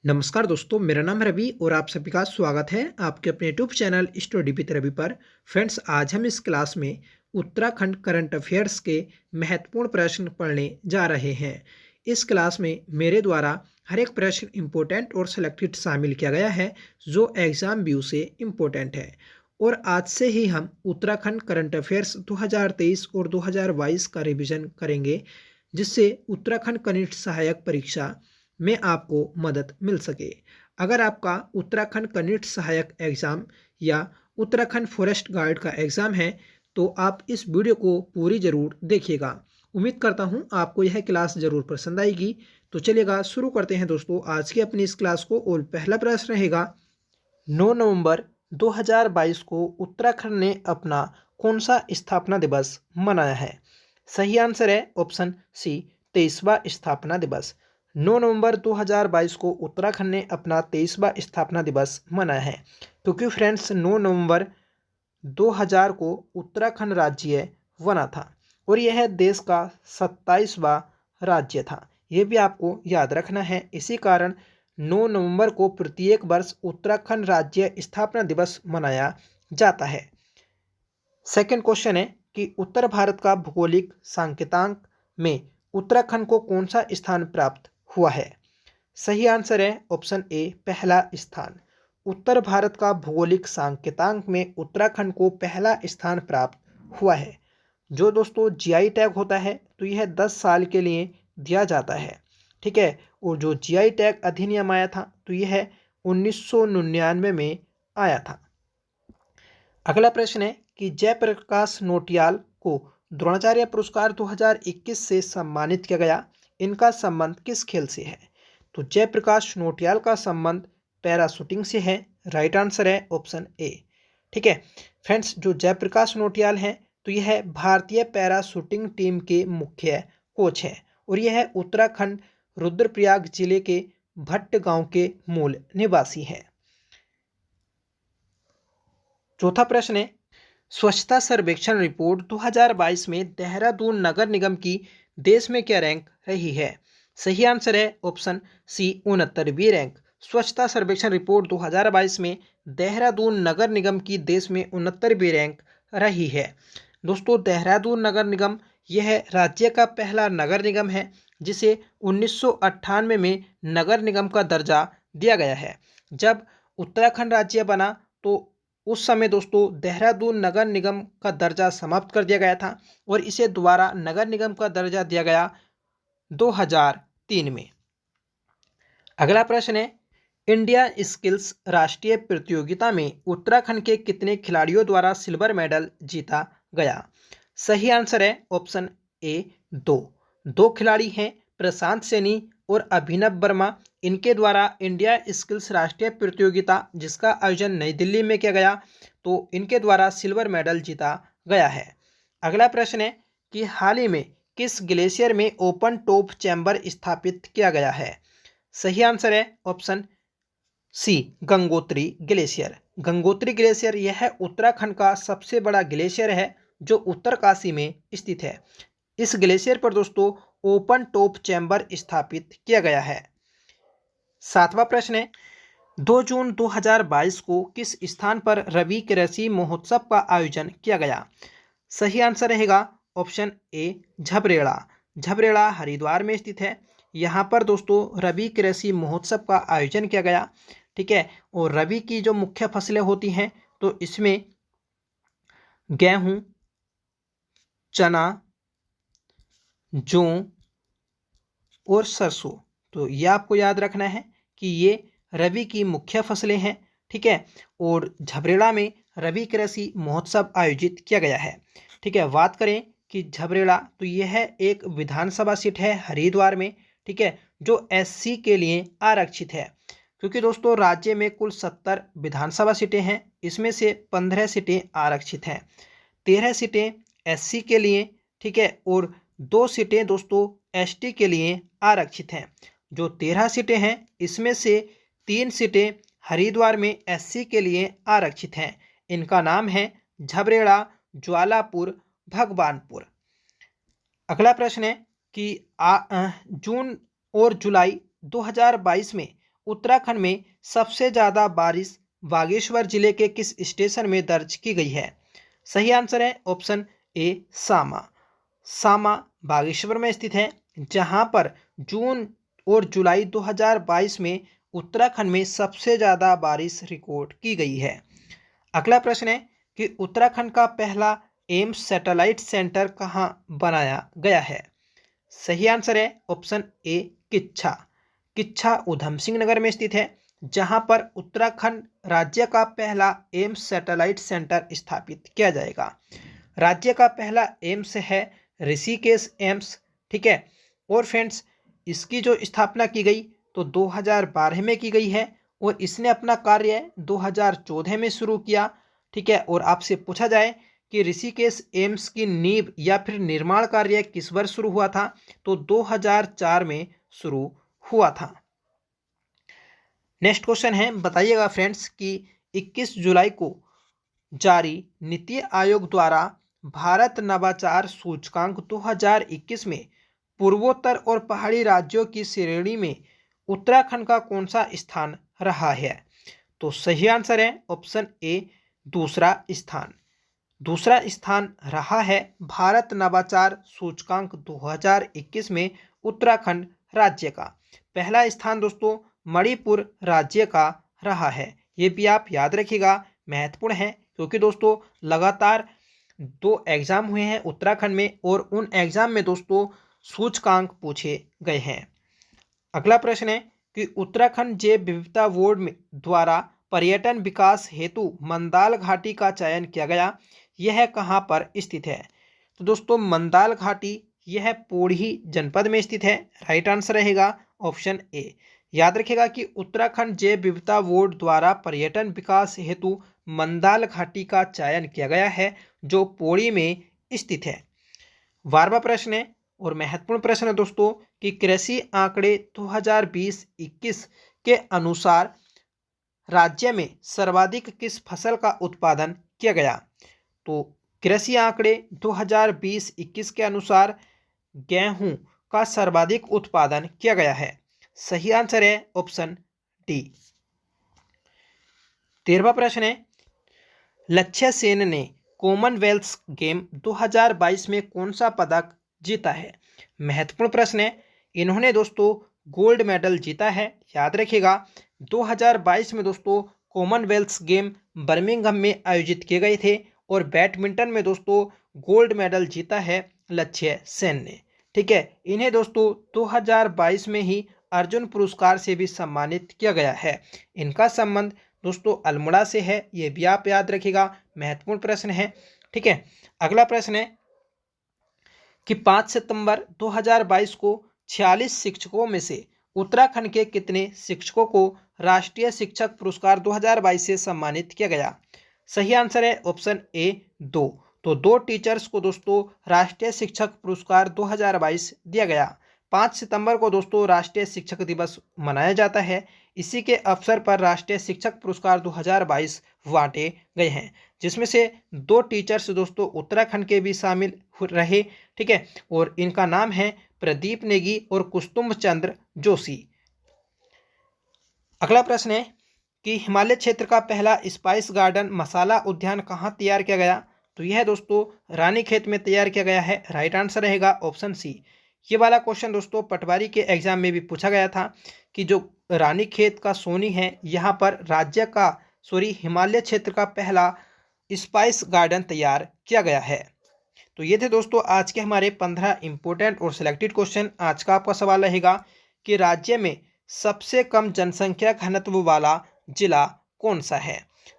नमस्कार दोस्तों, मेरा नाम है रवि और आप सभी का स्वागत है आपके अपने YouTube channel study with Ravi पर। फ्रेंड्स, आज हम इस क्लास में उत्तराखंड करंट अफेयर्स के महत्वपूर्ण प्रश्न पढ़ने जा रहे हैं। इस क्लास में मेरे द्वारा हर एक प्रश्न इम्पोर्टेंट और सिलेक्टेड शामिल किया गया है जो एग्जाम व्यू से इम्पोर्टेंट है। और आज से ही हम उत्तराखंड करंट अफेयर्स 2023 और 2022 का रिवीजन करेंगे, जिससे उत्तराखंड कनिष्ठ सहायक परीक्षा में आपको मदद मिल सके। अगर आपका उत्तराखंड कनिष्ठ सहायक एग्ज़ाम या उत्तराखंड फॉरेस्ट गार्ड का एग्ज़ाम है तो आप इस वीडियो को पूरी ज़रूर देखिएगा। उम्मीद करता हूँ आपको यह क्लास ज़रूर पसंद आएगी। तो चलिएगा शुरू करते हैं दोस्तों आज की अपनी इस क्लास को। और पहला प्रश्न रहेगा, 9 नवंबर 2022 को उत्तराखंड ने अपना कौन सा स्थापना दिवस मनाया है? सही आंसर है ऑप्शन सी, 23वां स्थापना दिवस। 9 नवंबर 2022 को उत्तराखंड ने अपना 23वां स्थापना दिवस मनाया है, क्योंकि फ्रेंड्स 9 नवंबर 2000 को उत्तराखंड राज्य बना था और यह देश का 27वां राज्य था। यह भी आपको याद रखना है। इसी कारण 9 नवंबर को प्रत्येक वर्ष उत्तराखंड राज्य स्थापना दिवस मनाया जाता है। सेकंड क्वेश्चन है कि उत्तर भारत का भौगोलिक सांकेतांक में उत्तराखंड को कौन सा स्थान प्राप्त हुआ है? सही आंसर है ऑप्शन ए, पहला स्थान। उत्तर भारत का भौगोलिक सांकेतांक में उत्तराखंड को पहला स्थान प्राप्त हुआ है। जो दोस्तों जीआई टैग होता है तो यह 10 साल के लिए दिया जाता है, ठीक है। और जो जीआई टैग अधिनियम आया था तो यह 1999 में आया था। अगला प्रश्न है कि जयप्रकाश नौटियाल को द्रोणाचार्य पुरस्कार 2021 से सम्मानित किया गया। इनका संबंध किस खेल से है? तो जयप्रकाश नौटियाल का संबंध पैराशूटिंग से है। राइट आंसर है ऑप्शन ए, ठीक है। फ्रेंड्स, जो जयप्रकाश नौटियाल हैं तो यह भारतीय पैराशूटिंग टीम के मुख्य कोच हैं और यह उत्तराखंड रुद्रप्रयाग जिले के भट्ट गांव के मूल निवासी हैं। चौथा प्रश्न है, स्वच्छता सर्वेक्षण रिपोर्ट 2022 में देहरादून नगर निगम की देश में क्या रैंक रही है? सही आंसर है ऑप्शन सी, 69वीं रैंक। स्वच्छता सर्वेक्षण रिपोर्ट 2022 में देहरादून नगर निगम की देश में 69वीं रैंक रही है। दोस्तों, देहरादून नगर निगम यह राज्य का पहला नगर निगम है जिसे 1998 में नगर निगम का दर्जा दिया गया है। जब उत्तराखंड राज्य बना तो उस समय दोस्तों देहरादून नगर निगम का दर्जा समाप्त कर दिया गया था और इसे दोबारा नगर निगम का दर्जा दिया गया 2003 में। अगला प्रश्न है, इंडिया स्किल्स राष्ट्रीय प्रतियोगिता में उत्तराखंड के कितने खिलाड़ियों द्वारा सिल्वर मेडल जीता गया? सही आंसर है ऑप्शन ए, 2 खिलाड़ी हैं, प्रशांत सैनी और अभिनव वर्मा। इनके द्वारा इंडिया स्किल्स राष्ट्रीय प्रतियोगिता जिसका आयोजन नई दिल्ली में किया गया तो इनके द्वारा सिल्वर मेडल जीता गया है। अगला प्रश्न है कि हाल ही में किस ग्लेशियर में ओपन टॉप चैम्बर स्थापित किया गया है? सही आंसर है option C, Gangotri glacier. Gangotri glacier यह उत्तराखंड का सबसे बड़ा ग्लेशियर है जो उत्तरकाशी में स्थित है। इस ग्लेशियर पर दोस्तों ओपन टॉप चैम्बर स्थापित किया गया है। सातवां प्रश्न है, 2 जून 2022 को किस स्थान पर रवि कृषि महोत्सव का आयोजन किया गया? सही आंसर रहेगा ऑप्शन ए, झबरेड़ा। झबरेड़ा हरिद्वार में स्थित है। यहाँ पर दोस्तों रवि कृषि महोत्सव का आयोजन किया गया, ठीक है। और रवि की जो मुख्य फसलें होती हैं तो इसमें गेहूं, चना, जौ और सरसों। तो ये आपको याद रखना है कि ये रवि की मुख्य फसलें हैं, ठीक है। और झबरेड़ा में रवि कृषि महोत्सव आयोजित किया गया है, ठीक है। बात करें कि झबरेड़ा तो यह एक विधानसभा सीट है हरिद्वार में, ठीक है, जो एससी के लिए आरक्षित है। क्योंकि दोस्तों राज्य में कुल 70 विधानसभा सीटें हैं, इसमें से 15 सीटें आरक्षित हैं, 13 सीटें एससी के लिए, ठीक है, और 2 सीटें दोस्तों एसटी के लिए आरक्षित हैं। जो 13 सीटें हैं इसमें से 3 सीटें हरिद्वार में एससी के लिए आरक्षित हैं। इनका नाम है झबरेड़ा, ज्वालापुर, भगवानपुर। अगला प्रश्न है कि जून और जुलाई 2022 में उत्तराखंड में सबसे ज़्यादा बारिश बागेश्वर जिले के किस स्टेशन में दर्ज की गई है? सही आंसर है ऑप्शन ए सामा। सामा बागेश्वर में स्थित है, जहां पर जून और जुलाई 2022 में उत्तराखंड में सबसे ज़्यादा बारिश रिकॉर्ड की गई है। अगला प्रश्न है कि उत्तराखंड का पहला एम्स सैटेलाइट सेंटर कहां बनाया गया है? सही आंसर है ऑप्शन ए किच्छा। किच्छा ऊधम सिंह नगर में स्थित है, जहां पर उत्तराखंड राज्य का पहला एम्स सैटेलाइट सेंटर स्थापित किया जाएगा। राज्य का पहला एम्स है ऋषिकेश एम्स, ठीक है। और फ्रेंड्स, इसकी जो स्थापना की गई तो 2012 में की गई है और इसने अपना कार्य 2014 में शुरू किया, ठीक है। और आपसे पूछा जाए कि ऋषिकेश एम्स की नींव या फिर निर्माण कार्य किस वर्ष शुरू हुआ था, तो 2004 में शुरू हुआ था। नेक्स्ट क्वेश्चन है, बताइएगा फ्रेंड्स कि 21 जुलाई को जारी नीति आयोग द्वारा भारत नवाचार सूचकांक 2021 में पूर्वोत्तर और पहाड़ी राज्यों की श्रेणी में उत्तराखंड का कौन सा स्थान रहा है? तो सही आंसर है ऑप्शन ए दूसरा स्थान। दूसरा स्थान रहा है भारत नवाचार सूचकांक 2021 में उत्तराखंड राज्य का। पहला स्थान दोस्तों मणिपुर राज्य का रहा है। ये भी आप याद रखिएगा, महत्वपूर्ण है, क्योंकि दोस्तों लगातार 2 एग्जाम हुए हैं उत्तराखंड में और उन एग्जाम में दोस्तों सूचकांक पूछे गए हैं। अगला प्रश्न है कि उत्तराखंड जैव विविधता बोर्ड द्वारा पर्यटन विकास हेतु मंदाल घाटी का चयन किया गया, यह कहाँ पर स्थित है? तो दोस्तों मंदाल घाटी यह पौड़ी जनपद में स्थित है। राइट आंसर रहेगा ऑप्शन ए। याद रखिएगा कि उत्तराखंड जैव विविधता बोर्ड द्वारा पर्यटन विकास हेतु मंदाल घाटी का चयन किया गया है, जो पौड़ी में स्थित है। 12वां प्रश्न है और महत्वपूर्ण प्रश्न है दोस्तों कि कृषि आंकड़े 2020-21 के अनुसार राज्य में सर्वाधिक किस फसल का उत्पादन किया गया? तो कृषि आंकड़े 2020-21 के अनुसार गेहूं का सर्वाधिक उत्पादन किया गया है। सही आंसर है ऑप्शन डी। 13वां प्रश्न है, लक्ष्य सेन ने कॉमनवेल्थ गेम 2022 में कौन सा पदक जीता है? महत्वपूर्ण प्रश्न है। इन्होंने दोस्तों गोल्ड मेडल जीता है। याद रखिएगा 2022 में दोस्तों कॉमनवेल्थ गेम बर्मिंघम में आयोजित किए गए थे और बैडमिंटन में दोस्तों गोल्ड मेडल जीता है लक्ष्य सेन ने, ठीक है। इन्हें दोस्तों 2022 में ही अर्जुन पुरस्कार से भी सम्मानित किया गया है। इनका संबंध दोस्तों अल्मोड़ा से है, ये भी आप याद रखिएगा, महत्वपूर्ण प्रश्न है, ठीक है। अगला प्रश्न है कि 5 सितंबर 2022 को 46 शिक्षकों में से उत्तराखंड के कितने शिक्षकों को राष्ट्रीय शिक्षक पुरस्कार 2022 से सम्मानित किया गया? सही आंसर है ऑप्शन ए 2। तो 2 टीचर्स को दोस्तों राष्ट्रीय शिक्षक पुरस्कार 2022 दिया गया। 5 सितंबर को दोस्तों राष्ट्रीय शिक्षक दिवस मनाया जाता है। इसी के अवसर पर राष्ट्रीय शिक्षक पुरस्कार 2022 बांटे गए हैं, जिसमें से 2 टीचर्स दोस्तों उत्तराखंड के भी शामिल रहे, ठीक है। और इनका नाम है प्रदीप नेगी और कुस्तुम चंद्र जोशी। अगला प्रश्न है कि हिमालय क्षेत्र का पहला स्पाइस गार्डन मसाला उद्यान कहाँ तैयार किया गया? तो यह दोस्तों रानीखेत में तैयार किया गया है। राइट आंसर रहेगा ऑप्शन सी। ये वाला क्वेश्चन दोस्तों पटवारी के एग्जाम में भी पूछा गया था कि जो रानीखेत का सोनी है, यहाँ पर हिमालय क्षेत्र का पहला स्पाइस गार्डन तैयार किया गया है। तो ये थे दोस्तों आज के हमारे 15 इंपॉर्टेंट और सिलेक्टेड क्वेश्चन। आज का आपका सवाल रहेगा कि राज्य में सबसे कम जनसंख्या घनत्व वाला जिला कौन सा है?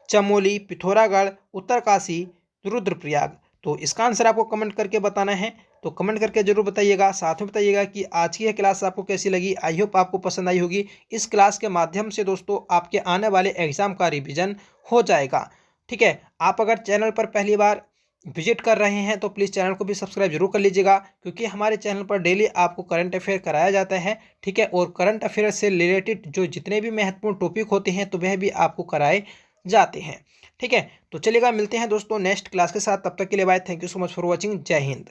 चमोली, पिथौरागढ़, उत्तरकाशी, रुद्रप्रयाग। तो इसका आंसर आपको कमेंट करके बताना है, तो कमेंट करके जरूर बताइएगा। साथ में बताइएगा कि आज की यह क्लास आपको कैसी लगी। आई होप आपको पसंद आई होगी। इस क्लास के माध्यम से दोस्तों आपके आने वाले एग्जाम का रिवीजन हो जाएगा, ठीक है। आप अगर चैनल पर पहली बार विजिट कर रहे हैं तो प्लीज़ चैनल को भी सब्सक्राइब जरूर कर लीजिएगा, क्योंकि हमारे चैनल पर डेली आपको करंट अफेयर कराया जाता है, ठीक है। और करंट अफेयर से रिलेटेड जो जितने भी महत्वपूर्ण टॉपिक होते हैं तो वह भी आपको कराए जाते हैं, ठीक है। तो चलिएगा, मिलते हैं दोस्तों नेक्स्ट क्लास के साथ। तब तक के लिए bye. Thank you so much for watching. जय हिंद।